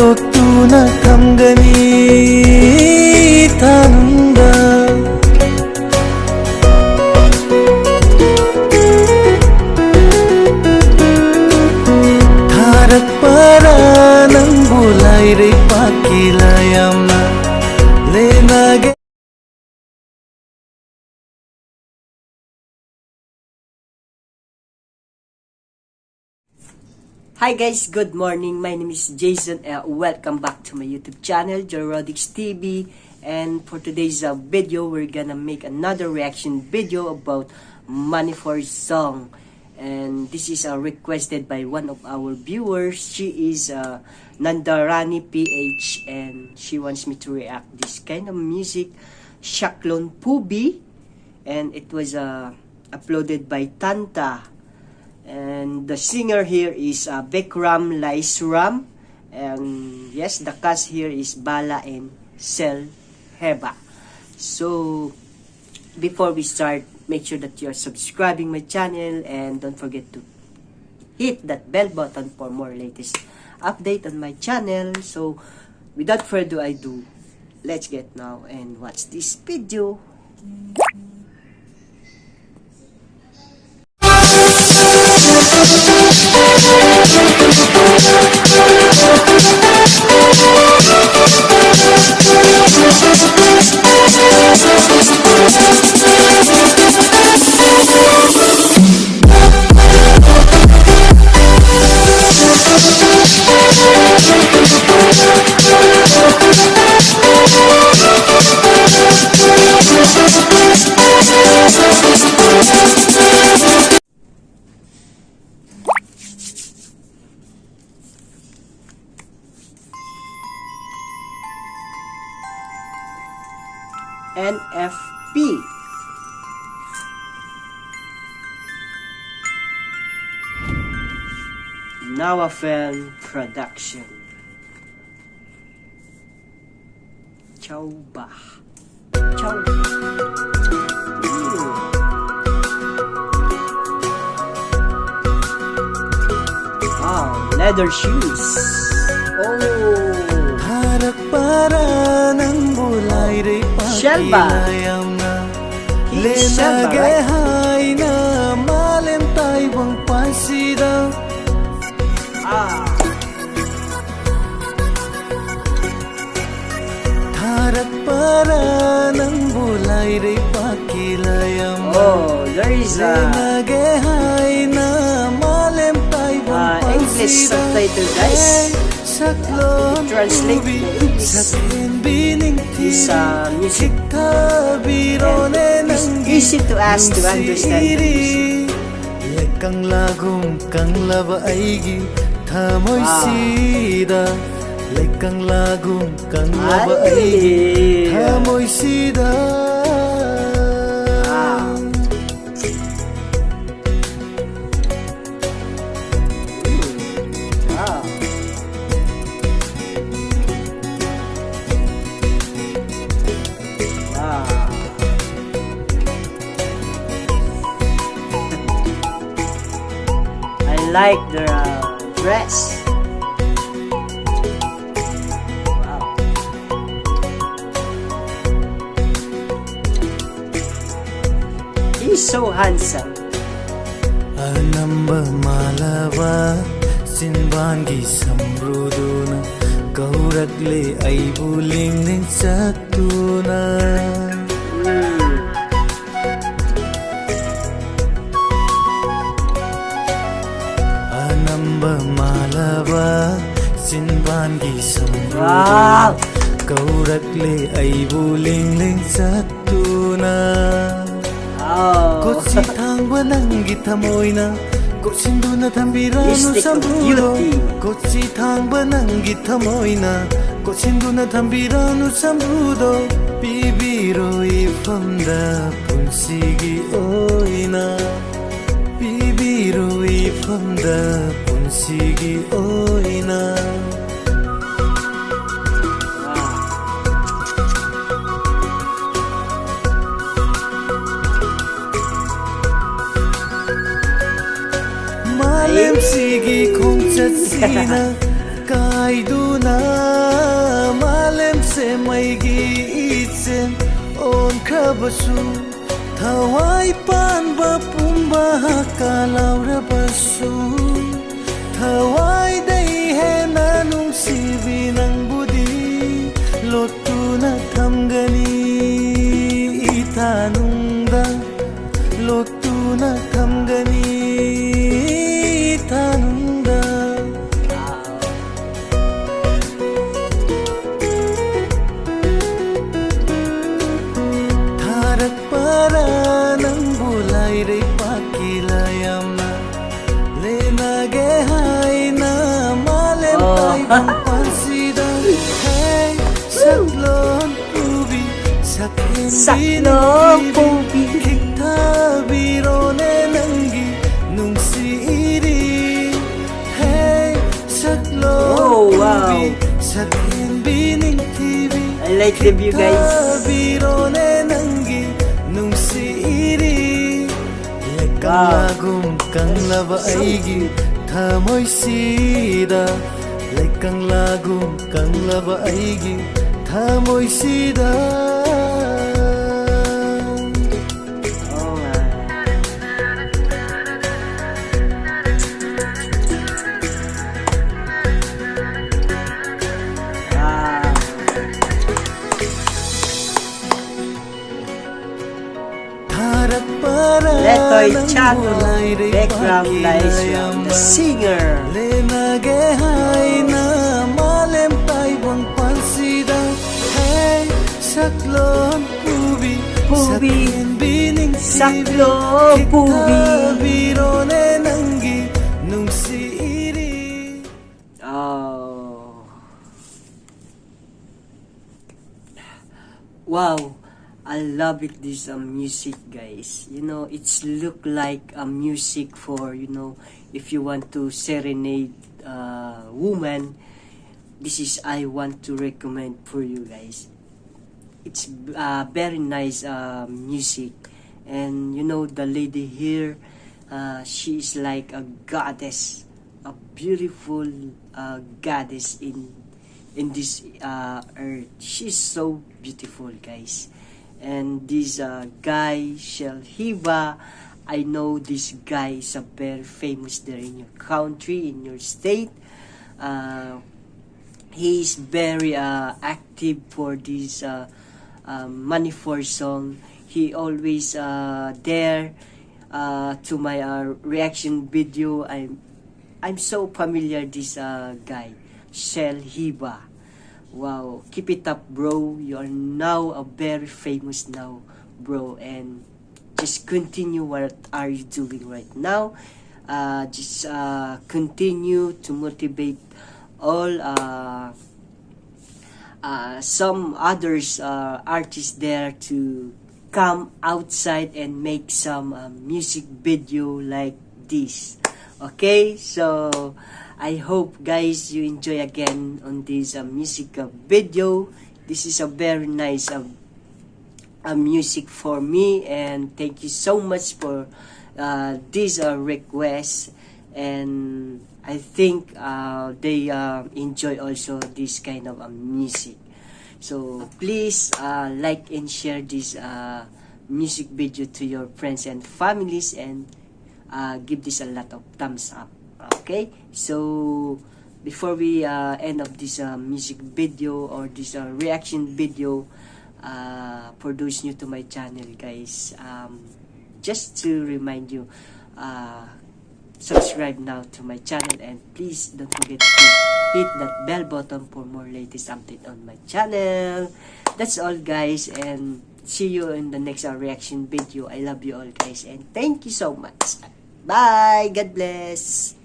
lotuna thamgani thanunda tharak para nang bulai re pakilayamna lenage. Hi guys, good morning. My name is Jason. Welcome back to my YouTube channel, Jorodix TV. And for today's video, we're gonna make another reaction video about Manipur's song. And this is requested by one of our viewers. She is Nandarani PH, and she wants me to react this kind of music, Shaklon Pubi, and it was uploaded by Tantha. And the singer here is Bikram, Laishram, and yes, the cast here is Bala and Sel Heba. So before we start, make sure that you're subscribing my channel and don't forget to hit that bell button for more latest update on my channel. So without further ado, let's get now and watch this video. NFP. Now a film production. Chow ba? Chow. Wow, leather shoes. Oh. Harak para nang bulay re pakilayamna lenage hai na malem taibang pansida. Harak para nang bulay re pakilayamna. Oh, there is lenage hai na malem taibang pansida. English subtitle, guys. Shaklon Pubi sakin bining This music is easy to ask to understand. Lekang lagum kang laba aigi thamoy sida. Lekang lagum kang laba aigi thamoy sida. I like their dress. Wow. He's so handsome. Anamba malava sinbangi samruduna kaurakle aibuling ning satuna. Malava sinbangi samruduna kaurakle aibuling ling satuna. Kotsi thangba nangi thamoina kotsinduna thambiranu samrudo. Kotsi thangba nangi thamoina kotsinduna thambiranu samrudo. Bibiro ifamda punsigi oina. Bibiro ifamda punsigi oina. Malem sige kong chatsina kaiduna ꯂꯩꯔꯕꯁꯨ ꯊꯋꯥꯏ ꯄꯥꯟꯕ ꯄꯨꯝꯕ ꯀꯥꯂꯥꯎꯔꯕꯁꯨ ꯊꯋꯥꯏꯗꯩ ꯍꯦꯟꯅ ꯅꯨꯡꯁꯤꯕꯤ ꯅꯪꯕꯨꯗꯤ ꯂꯣꯠꯇꯨꯅ ꯊꯝꯒꯅꯤ ꯏꯊꯥꯅꯨꯡꯗ ꯂꯣꯠꯇꯨꯅ ꯊꯝꯒꯅꯤ 이타는다 타락바라 낭불라이를 바퀴라야마 레나게 하이나 말렘타이방 판시다 헤이 Shaklon Pubi Shaklon Pubi 킥타비로네 nangi nungsiiri hey Shaklon Pubi sakin bining TV I like the view, guys. 킥타비로네 nangi nungsiiri lekang lagum kang laba aigi thamoy sida lekang lagum kang laba aigi thamoy sida Letoy Chano, Bikram, Laishram, the singer. Lenage haina malempay bang pansida hey Shaklon Pubi sakin bining Shaklon Pubi birone nangi nungsiiri oh wow, I love it, this music, guys. You know, it's look like a music for, you know, if you want to serenade woman. This is I want to recommend for you guys. It's very nice music, and you know the lady here, she is like a goddess, a beautiful goddess in this earth. She's so beautiful, guys. And this guy, Hiba, I know this guy is a very famous there in your country, in your state. He is very active for this Manipur song. He always there to my reaction video. I'm so familiar this guy, Hiba. Wow, keep it up, bro. You are now a very famous now, bro, and just continue what are you doing right now. Just continue to motivate all some others artists there to come outside and make some music video like this. Okay, so I hope, guys, you enjoy again on this music video. This is a very nice music for me, and thank you so much for this request. And I think they enjoy also this kind of music. So please like and share this music video to your friends and families, and give this a lot of thumbs up. Okay, so before we end up this music video or this reaction video, for those new to my channel, guys, just to remind you, subscribe now to my channel, and please don't forget to hit that bell button for more latest update on my channel. That's all, guys, and see you in the next reaction video. I love you all, guys, and thank you so much. Bye. God bless.